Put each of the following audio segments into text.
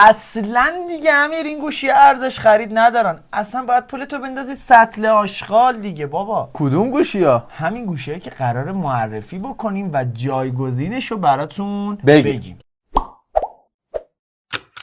اصلا دیگه امیر این گوشی ارزش خرید ندارن، اصلا باید پولتو بندازی سطل آشغال دیگه بابا. کدوم گوشی‌ها؟ همین گوشیایی که قرار معرفی بکنیم و جایگزینشو براتون بگیم.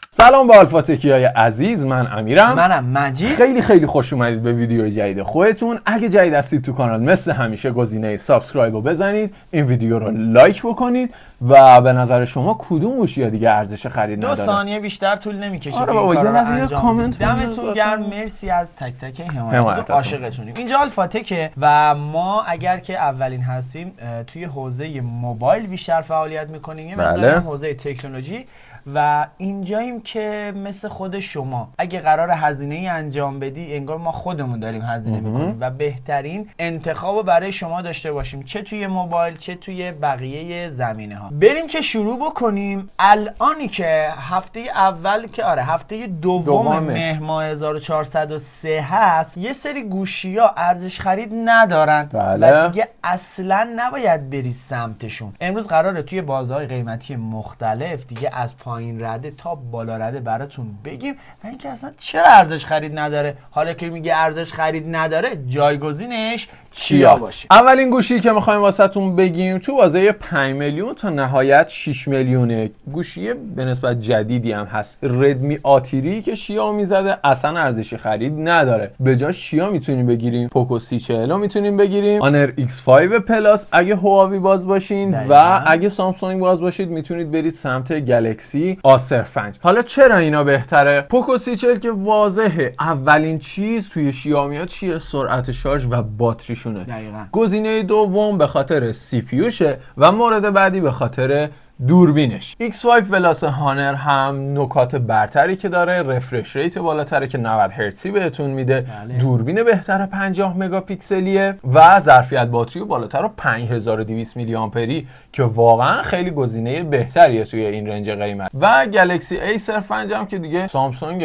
سلام به آلفاتکیای عزیز، من امیرم. منم مجید. خیلی خوش اومدید به ویدیو جدید خودتون. اگه جدید هستید تو کانال مثل همیشه گزینه سابسکرایب رو بزنید، این ویدیو رو لایک بکنید و به نظر شما کدوم گوشی دیگه ارزش خرید نداره؟ 2 ثانیه بیشتر طول نمیکشه. آره بابا، یه نظر کامنت دمتون گرم، مرسی از تک تک حمایتتون، عاشقتونیم. اینجا آلفاتکه و ما اگر که اولین هستیم توی حوزه موبایل بیشتر فعالیت میکنیم، یه مقدار حوزه تکنولوژی و اینجاییم که مثل خود شما اگه قرار هزینه ای انجام بدی انگار ما خودمون داریم هزینه میکنیم و بهترین انتخابو برای شما داشته باشیم، چه توی موبایل چه توی بقیه زمینه ها. بریم که شروع بکنیم. الانی که هفته اول که هفته دوم مهر ماه 1403 هست، یه سری گوشی ها ارزش خرید ندارن و دیگه اصلا نباید بری سمتشون. امروز قراره توی بازارهای قیمتی مختلف دیگه از پایین رده تا بالا رده براتون بگیم و اینکه اصلا چرا ارزش خرید نداره. حالا که میگه ارزش خرید نداره، جایگزینش چیا باشه؟ اولین گوشی که میخوایم واسهتون بگیم تو بازه 5 میلیون تا نهایت 6 میلیونه، گوشی به نسبت جدیدی هم هست. ردمی آتیری که شیا میزده اصلا ارزش خرید نداره. به جاش شیا میتونیم بگیریم، پوکو C40 میتونیم بگیریم، آنر X5 پلاس اگه هواوی باز باشین و اگه سامسونگ باز باشید میتونید برید سمت گلکسی A05. حالا چرا اینا بهتره؟ پوکو C40 که واضحه اولین چیز توی شیائمی ها چیه؟ سرعت شارژ و باتریشونه. گزینه دوم به خاطر CPU شه و مورد بعدی به خاطر دوربینش. X5 پلاس هانر هم نکات برتری که داره، رفرش ریت بالاتره که 90 هرتزی بهتون میده، دوربین بهتره 50 مگاپیکسلیه و ظرفیت باتری بالاتر و 5200 میلی آمپری که واقعا خیلی گزینه بهتریه توی این رنج قیمت. و گلکسی A05 هم که دیگه سامسونگ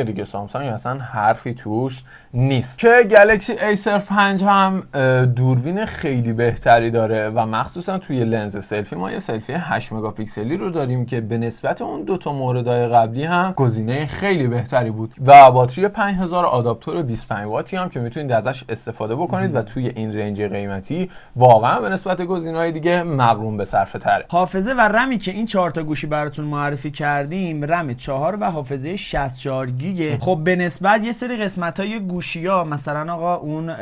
اصلا حرفی توش نیست، که گلکسی A05 هم دوربین خیلی بهتری داره و مخصوصا توی لنز سلفی ما یه سلفی 8 مگاپیکسلی رو داریم که به نسبت اون دو تا موردهای قبلی هم گزینه خیلی بهتری بود و باتری 5000 آداپتور 25 واتی هم که میتونید ازش استفاده بکنید و توی این رنج قیمتی واقعا به نسبت گزینه‌های دیگه مقرون به صرفه تره. حافظه و رمی که این 4 تا گوشی براتون معرفی کردیم، رم 4 و حافظه 64 گیگه. خب به نسبت یه سری قسمت‌های گوشی‌ها مثلا آقا اون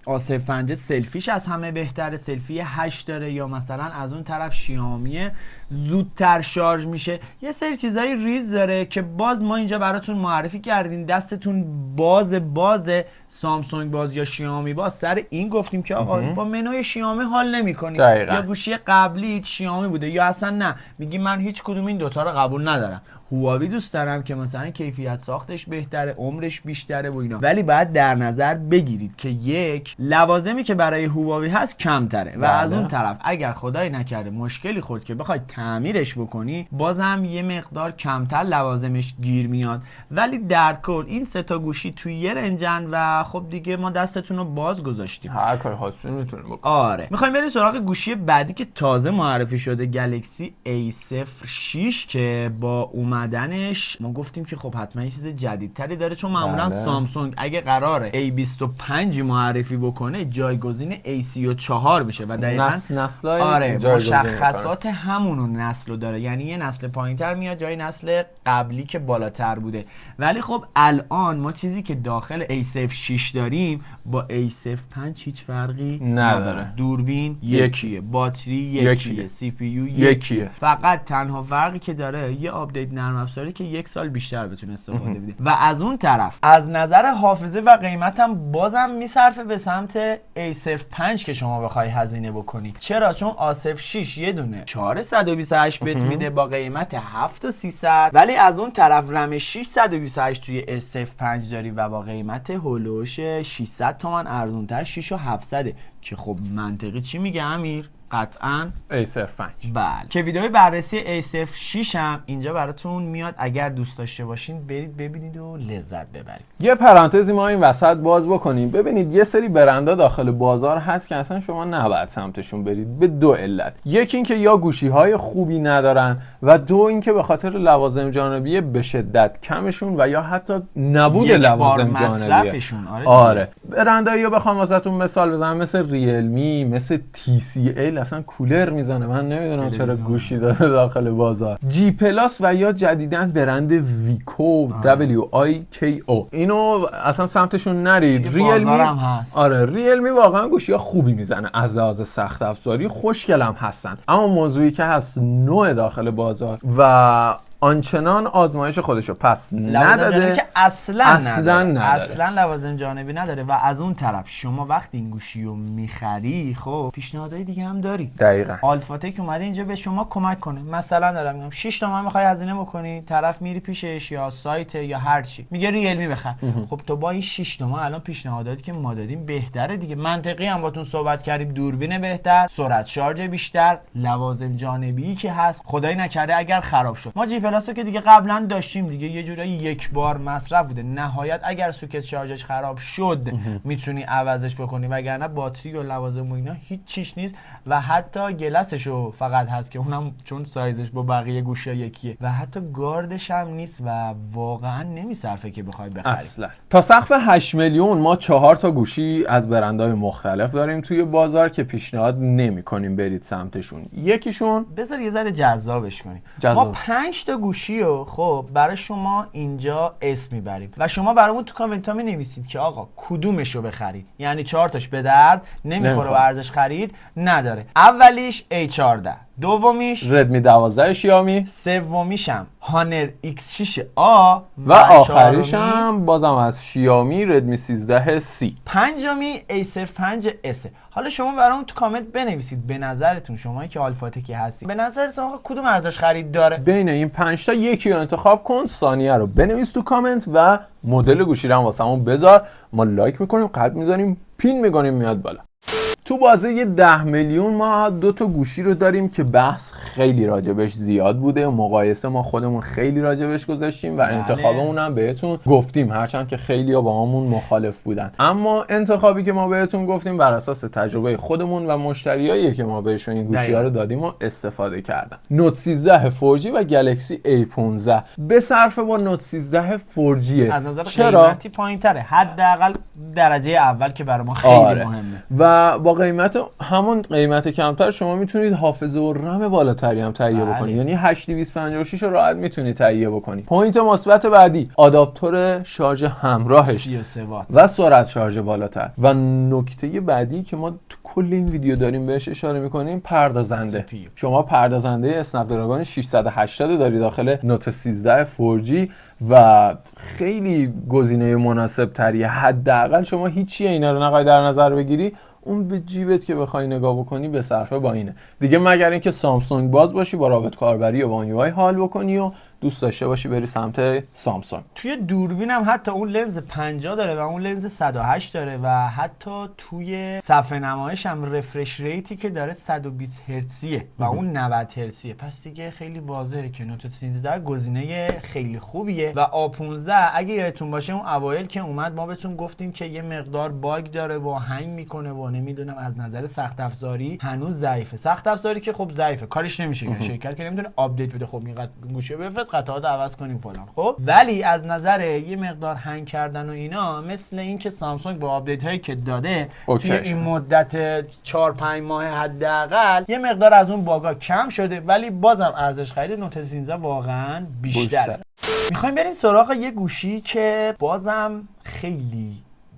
A05 سلفیش از همه بهتره، سلفی 8 داره، یا مثلا از اون طرف شیائمی زودتر شارژ میشه، یه سری چیزای ریز داره که باز ما اینجا براتون معرفی کردیم. دستتون باز سامسونگ باز یا شیائمی باز، سر این گفتیم که آقا با منوی شیائمی حال نمی‌کنید، یا گوشی قبلی شیائمی بوده یا اصلا نه، میگیم من هیچ کدوم این دوتا رو قبول ندارم، هواوی دوست دارم که مثلا کیفیت ساختش بهتره، عمرش بیشتره و اینا، ولی باید در نظر بگیرید که یک لوازمی که برای هواوی هست کمتره و از اون طرف اگر خدای نکرده مشکلی خورد که بخواید تعمیرش بکنی، بازم یه مقدار کمتر لوازمش گیر میاد. ولی در کل این 3 تا گوشی توی یه رنجن و خب دیگه ما دستتون رو باز گذاشتیم، هر کاری خواستین میتونید بکنید. آره، میخوایم بریم سراغ گوشی بعدی که تازه معرفی شده، گلکسی A06 که با اومدنش ما گفتیم که خب حتما یه چیز جدیدتری داره، چون معمولا سامسونگ اگه قراره A25 معرفی بکنه جایگزین A34 بشه و دقیقاً مشخصات همونو نسلو داره، یعنی یه نسل پایینتر میاد جای نسل قبلی که بالاتر بوده. ولی خب الان ما چیزی که داخل A06 داریم با A05 هیچ فرقی نداره. دوربین یکیه، باتری یکیه، CPU یکیه، فقط تنها فرقی که داره یه آپدیت نرم افزاری که 1 سال بیشتر بتونه استفاده بده. و از اون طرف از نظر حافظه و قیمت هم بازم میصرفه به سمت A05 که شما بخوای هزینه بکنی. چرا؟ چون A06 یه دونه 428 بت میده با قیمت 7300، ولی از اون طرف رم 628 توی S05 داری و با قیمت هولوش 600 تومن ارزونتر 6700 که خب منطقی چی میگه امیر؟ قطعاً A05. بله، که ویدیوی بررسی A06 هم اینجا براتون میاد، اگر دوست داشته باشین برید ببینید و لذت ببرید. یه پرانتزی ما این وسط باز بکنیم. ببینید یه سری برندها داخل بازار هست که اصلا شما نباید سمتشون برید به دو علت. یکی اینکه یا گوشی‌های خوبی ندارن و دو اینکه به خاطر لوازم جانبی به شدت کمشون و یا حتی نبود لوازم جانبی. آره برندایی رو بخوام واسهتون مثال بزنم مثل ریلمی، مثل TCL اصلا کولر میزنه، من نمیدونم چرا گوشی داده داخل بازار. جی پلاس و یا جدیدن برند ویکو WIKO اینو اصلا سمتشون نرید. ریلمی هم هست. آره ریلمی واقعا گوشی ها خوبی میزنه، از لحاظ سخت افزاری خوشگل هم هستن، اما موضوعی که هست نوع داخل بازار و آنچنان آزمایش خودشو پس نداده که اصلا نداره. اصلا لوازم جانبی نداره. و از اون طرف شما وقتی این گوشی رو میخری خب پیشنهادهای دیگه هم داری. دقیقاً آلفاتک اومده اینجا به شما کمک کنه. مثلا دارم میگم 6 تومن میخوای هزینه بکنی، طرف میری پیشش یا سایت یا هر چی میگه ریلمی بخر. خب تو با این 6 تومن الان پیشنهاداتی که ما دادیم بهتره دیگه. منطقی هم باتون صحبت کردیم، دوربین بهتر، سرعت شارژ بیشتر، لوازم جانبی که هست خدای نکرده اگر خراب شد. ما جی پلاسو که دیگه قبلا داشتیم دیگه، یه جورایی یک بار مصرف بوده، نهایت اگر سوکت شارژش خراب شد میتونی عوضش بکنی، وگرنه باتری و لوازم و اینا هیچ چیش نیست و حتی گلسشو فقط هست که اونم چون سایزش با بقیه گوشی‌ها یکیه و حتی گاردش هم نیست و واقعا نمیصرفه که بخوای بخری اصلا. تا سقف 8 میلیون ما 4 تا گوشی از برندهای مختلف داریم توی بازار که پیشنهاد نمی‌کنیم برید سمتشون. یکیشون بذار یه ذره جذابش کنیم. ما 5 تا گوشی رو خب برای شما اینجا اسم میبریم و شما برامون تو کامنت ها مینویسید که آقا کدومش رو بخرید. یعنی 4 تاش به درد نمیخوره و ارزش خرید نداره. اولیش A14، دومیش ردمی 12 شیائومی، سومیش هم هانر X6A و آخریش هم بازم از شیائومی ردمی 13C، پنجمی ایسر 5S. حالا شما برامون تو کامنت بنویسید به نظرتون شمایی که آلفاتکی هستید به نظرتون آقا کدوم ارزش خرید داره. بین این 5 تا یکی رو انتخاب کن، ثانیه رو بنویس تو کامنت و مدل گوشی رو هم واسمون بذار، ما لایک میکنیم، قلب میذاریم، پین میکنیم میاد بالا. تو بازه 10 میلیون ما 2 تا گوشی رو داریم که بحث خیلی راجبش زیاد بوده و مقایسه ما خودمون خیلی راجبش گذاشتیم و انتخابمون هم بهتون گفتیم، هرچند که خیلی ها با همون مخالف بودن، اما انتخابی که ما بهتون گفتیم بر اساس تجربه خودمون و مشتریایی که ما بهشون این گوشی ها رو دادیم و استفاده کردن. نوت 13 4G و گلکسی A15 به صرف با نوت 13 4G از نظر قیمتی پایین‌تره، حداقل درجه اول که برای ما خیلی مهمه و با قیمت همون قیمت کمتر شما میتونید حافظه و رم بالاتری هم تهیه بکنید، یعنی 8256 رو راحت میتونید تهیه بکنید. پوینت مثبت بعدی آداپتور شارژ همراهش 33 وات و سرعت شارژ بالاتر. و نکته بعدی که ما تو کل این ویدیو داریم بهش اشاره میکنیم پردازنده. شما پردازنده اسنپ دراگون 680 داری داخل نوت 13 4G و خیلی گزینه مناسب تریه. حداقل شما هیچی اینا رو نخوای در نظر بگیری، اون به جیبت که بخوای نگاه بکنی به صرفه با اینه دیگه، مگر اینکه سامسونگ باز باشی با رابط کاربری و با یو آی حال بکنی و دوست داشته باشی بری سمت سامسونگ. توی دوربین هم حتی اون لنز 50 داره و اون لنز 108 داره و حتی توی صفحه نمایش هم رفرش ریتی که داره 120 هرتزیه و اون 90 هرتزیه، پس دیگه خیلی واضحه که نوت 13 گزینه خیلی خوبیه. و A15 اگه یادتون باشه اون اوایل که اومد ما بهتون گفتیم که یه مقدار باگ داره و هنگ میکنه و نمیدونم از نظر سخت افزاری هنوز ضعیفه. سخت افزاری که خب ضعیفه کارش نمیشه که شرکت که نمیتونه آپدیت بده، خب اینقدر گوشی بفرست قطعات عوض کنیم فلان، خب ولی از نظر یه مقدار هنگ کردن و اینا مثل اینکه سامسونگ با آپدیت هایی که داده توی این مدت 4-5 ماه حداقل یه مقدار از اون باگا کم شده، ولی بازم ارزش خرید نوت 13 واقعا بیشتره. میخوایم بریم سراغ یه گوشی که بازم خیلی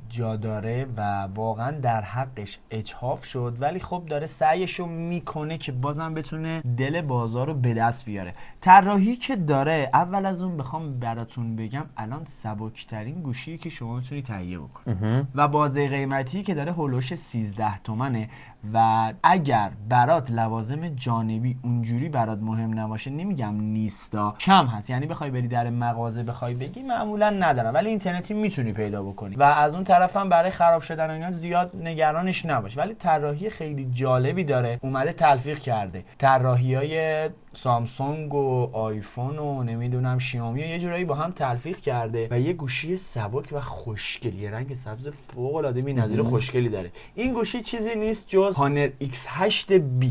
جا داره و واقعا در حقش اجحاف شد، ولی خب داره سعیشو میکنه که بازم بتونه دل بازار رو به دست بیاره. طراحی که داره، اول از اون بخوام براتون بگم الان سبکترین گوشی که شما میتونی تهیه بکنی و بازه قیمتی که داره هولوش 13 تومنه و اگر برات لوازم جانبی اونجوری برات مهم نباشه، نمیگم نیستا، کم هست، یعنی بخوای بری در مغازه بخوای بگی معمولا ندارم، ولی اینترنتی میتونی پیدا بکنی و از اون طرف هم برای خراب شدن اینا زیاد نگرانش نباش. ولی طراحی خیلی جالبی داره، اومده تلفیق کرده طراحیای سامسونگ و آیفون و نمیدونم شیائومی یه جورایی با هم تلفیق کرده و یه گوشی سبک و خوشگلی، رنگ سبز فوق العاده بی‌نظیر خوشگلی داره. این گوشی چیزی نیست جز هانر X8B.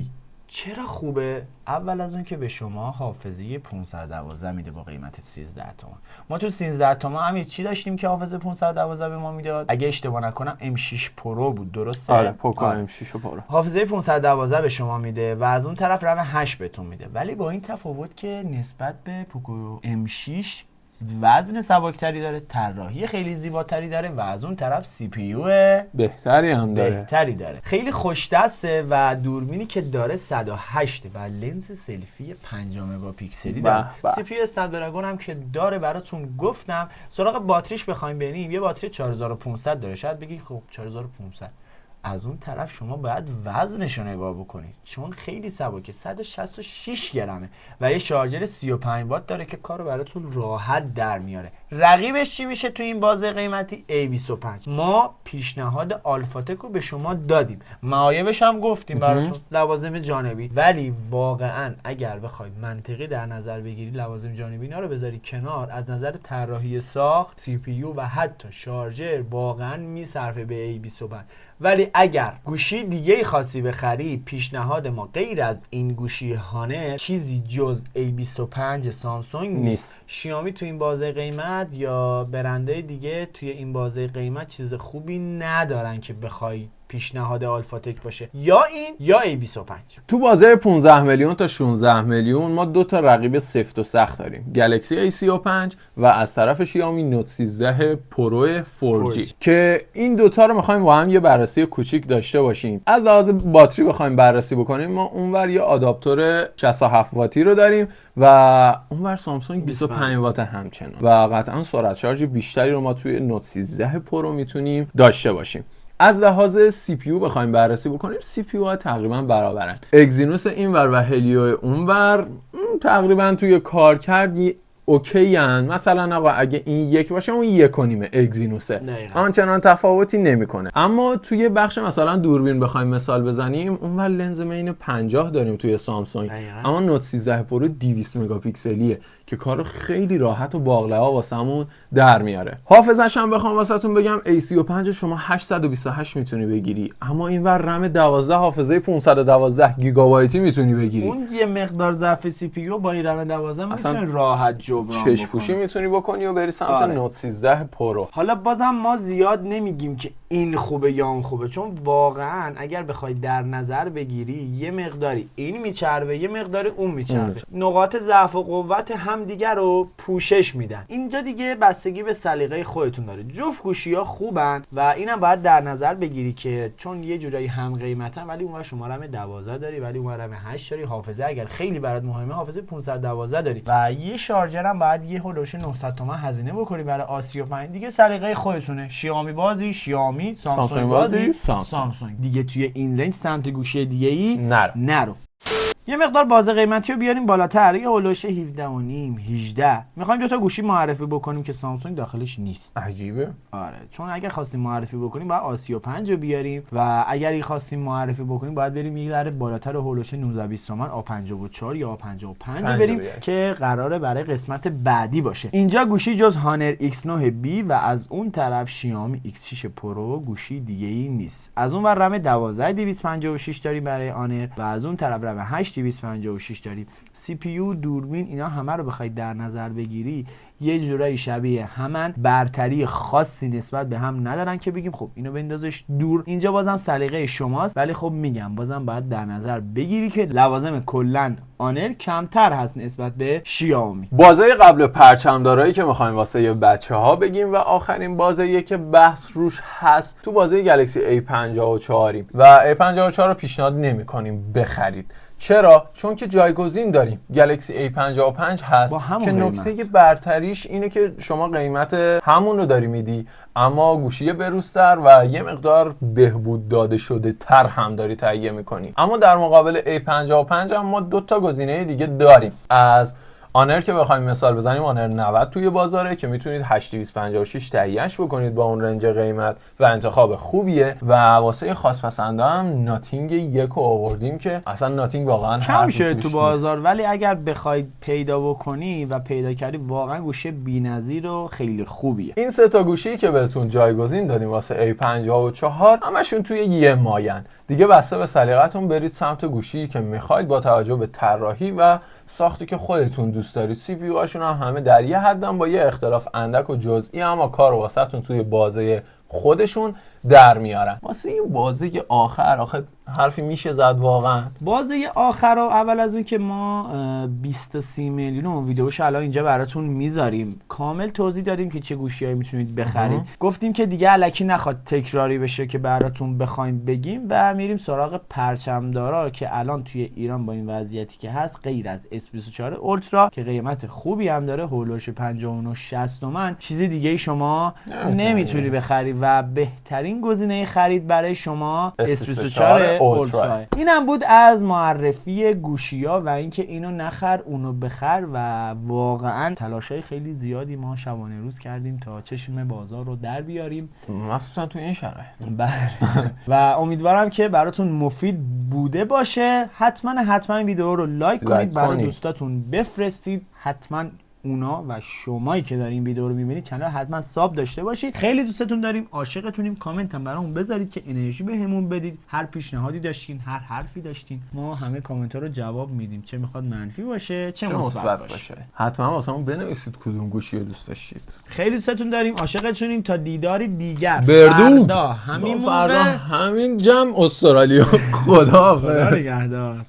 چرا خوبه؟ اول از اون که به شما حافظه 512 میده با قیمت 13 تومن. ما تو 13 تومن همین چی داشتیم که حافظه 512 به ما میداد؟ اگه اشتباه نکنم M6 پرو بود، درسته؟ آره پوکو M6 پرو. حافظه 512 به شما میده و از اون طرف رم 8 بهتون میده، ولی با این تفاوت که نسبت به پوکو M6 وزن سبکتری داره، طراحی خیلی زیباتری داره و از اون طرف سی پی یو بهتری هم داره. خیلی خوش دسته و دوربینی که داره 108 و لنز سلفی 5 مگاپیکسلی داره. سی پی یو اسنپ دراگون هم که داره براتون گفتم. سراغ باتریش بخوایم بریم، یه باتری 4500 داره. شاید بگی خب 4500، از اون طرف شما باید وزنش رو نگاه بکنید چون خیلی سبکه، 166 گرمه و یه شارژر 35 وات داره که کارو براتون راحت در میاره. رقیبش چی میشه تو این بازه قیمتی؟ A25. ما پیشنهاد آلفاتک رو به شما دادیم، معایبش هم گفتیم براتون، لوازم جانبی، ولی واقعا اگر بخواید منطقی در نظر بگیری لوازم جانبی اینا رو بذاری کنار، از نظر طراحی ساخت، سی پی یو و حتی شارژر واقعا میصرفه به A25. ولی اگر گوشی دیگه خاصی بخری، پیشنهاد ما غیر از این گوشی هانر چیزی جز A25 سامسونگ نیست. شیائومی تو این بازه قیمت یا برندهای دیگه توی این بازه قیمت چیز خوبی ندارن که بخوای پیشنهاد آلفاتک باشه، یا این یا A25. تو بازه 15 میلیون تا 16 میلیون ما دو تا رقیب سفت و سخت داریم، گلکسی A35 و از طرف شیائومی نوت 13 پرو 4G که این دوتا رو میخوایم با هم یه بررسی کوچیک داشته باشیم. از لحاظ باتری بخوایم بررسی بکنیم، ما اونور یه آداپتور 67 واتی رو داریم و اونور سامسونگ 25 وات همچنان و قطعا سرعت شارژ بیشتری رو ما توی نوت 13 پرو میتونیم داشته باشیم. از لحاظ سی پی یو بخوایم بررسی بکنیم، سی پی یو ها تقریبا برابرن. اگزینوس اینور و هلیو اونور تقریبا توی کارکرد اوکی ان. مثلا آقا اگه این یک باشه اون 1.5 اگزینوسه، آنچنان تفاوتی نمیکنه. اما توی بخش مثلا دوربین بخوایم مثال بزنیم، اونور لنز مین 50 داریم توی سامسونگ، اما نوت 13 پرو 200 مگاپیکسلیه که کارو خیلی راحت و باقلوا واسمون در میاره. حافظش هم بخوام واسهتون بگم، A35 شما 828 میتونی بگیری، اما اینور رم 12 حافظه 512 گیگابایتی میتونی بگیری. اون یه مقدار ضعف سی پی یو با این رم 12 میتونی راحت جبران بکنی. چش پوشی میتونی بکنی و بری سمت نوت 13 پرو. حالا بازم ما زیاد نمیگیم که این خوبه یا اون خوبه، چون واقعا اگر بخوای در نظر بگیری یه مقداری این میچربه یه مقداری اون میچربه، نقاط ضعف و قوت هم دیگر رو پوشش میدن. اینجا دیگه بستگی به سلیقه خودتون داره. جفت گوشی‌ها خوبن و اینم باید در نظر بگیری که چون یه جورایی هم قیمتن، ولی اونور شما رم 12 داری، ولی اونور رم 8 داری، حافظه اگر خیلی برات مهمه حافظه 512 داری و یه شارژر هم باید یه هولوش 900 تومن هزینه بکنی برای A35. دیگه سلیقه خودتونه، شیائومی بازی شیائومی، سامسونگ بازی سامسونگ. دیگه توی این رنج سمت گوشی دیگه‌ای نرو. یه مقدار بازه قیمتی رو بیاریم بالاتر، یه هولوش 17.5 18. میخوایم دو تا گوشی معرفی بکنیم که سامسونگ داخلش نیست. عجیبه. آره، چون اگر خواستیم معرفی بکنیم باید A35 رو بیاریم و اگر خواستیم معرفی بکنیم باید بریم یه ذره بالاتر هولوش 19-20 تومن A54 یا A55 رو بریم که قراره برای قسمت بعدی باشه. اینجا گوشی جز هانر X9B و از اون طرف شیائومی X6 پرو گوشی دیگه‌ای نیست. از اون ور رم 12 256 داریم برای آنر و از اون طرف رم 8 256 داریم. سی پی یو، دوربین، اینا همه رو بخواید در نظر بگیری یه جورایی شبیه همن، برتری خاصی نسبت به هم ندارن که بگیم خب اینو بندازش دور. اینجا بازم سلیقه شماست، ولی خب میگم بازم باید در نظر بگیری که لوازم کلا آنر کمتر هست نسبت به شیائومی. بازه قبل پرچمدارایی که میخوایم واسه بچه‌ها بگیم و آخرین بازه که بحث روش هست تو بازه گلکسی A54 و A54 رو پیشنهاد نمی‌کنیم بخرید، چرا؟ چون که جایگزین داریم. گلکسی A55 هست که نکته برتریش اینه که شما قیمت همون رو داری میدی، اما گوشی بروزتر و یه مقدار بهبود داده شده تر هم داری تهیه میکنی. اما در مقابل A55 هم ما 2 تا گزینه دیگه داریم. از آنر که بخوایم مثال بزنیم، آنر 90 توی بازاره که میتونید 8256 تهیهش بکنید با اون رنج قیمت و انتخاب خوبیه. و واسه خاص پسنده هم ناتینگ 1 رو آوردیم که اصلا ناتینگ واقعا کم شده تو بازار نیست. ولی اگر بخواید پیدا بکنی و پیدا کردی واقعا گوشی بی‌نظیر و خیلی خوبیه. این 3 تا گوشی که بهتون جایگزین دادیم واسه A54 همشون توی یه ماین. دیگه بسته به سلیقتون برید سمت گوشی که میخواید با توجه به طراحی و ساختی که خودتون دوست دارید. سی پی یو هاشون هم همه در یه حدن با یه اختلاف اندک و جزئی، اما کار واسهتون توی بازه خودشون در میارن. واسه این بازه آخر حرفی میشه زد واقعا. بازه آخر رو اول از اون که ما 23 میلیون ویدیوش الان اینجا براتون میذاریم، کامل توضیح دادیم که چه گوشیایی میتونید بخرید. گفتیم که دیگه الکی نخواد تکراری بشه که براتون بخوایم بگیم و میریم سراغ پرچمدارا که الان توی ایران با این وضعیتی که هست غیر از S24 اولترا که قیمت خوبی هم داره هولوش 59-60 تومن، چیزی دیگه شما نمیتونی بخری و بهترین گزینه خرید برای شما S24 اولترا. اینم بود از معرفی گوشی‌ها و اینکه اینو نخر اونو بخر و واقعا تلاشای خیلی زیادی ما شبانه روز کردیم تا چشم بازار رو در بیاریم، مخصوصا تو این شرایط. بله. و امیدوارم که براتون مفید بوده باشه. حتما این ویدیو رو لایک کنید، برای دوستاتون بفرستید. حتما اونا و شمایی که دارین ویدیو رو میبینید چنل حتما ساب داشته باشید. خیلی دوستتون داریم، عاشقتونیم. کامنت هم برامون بذارید که انرژی بهمون بدید. هر پیشنهادی داشتین، هر حرفی داشتین، ما همه کامنت ها رو جواب میدیم، چه میخواد منفی باشه چه مثبت باشه. حتما واسمون بنویسید کدوم گوشی رو دوست داشتید. خیلی دوستتون داریم، عاشقتونیم. تا دیداری دیگر بردود. فردا همین همین جمع استرالیا. خدا نگهدار.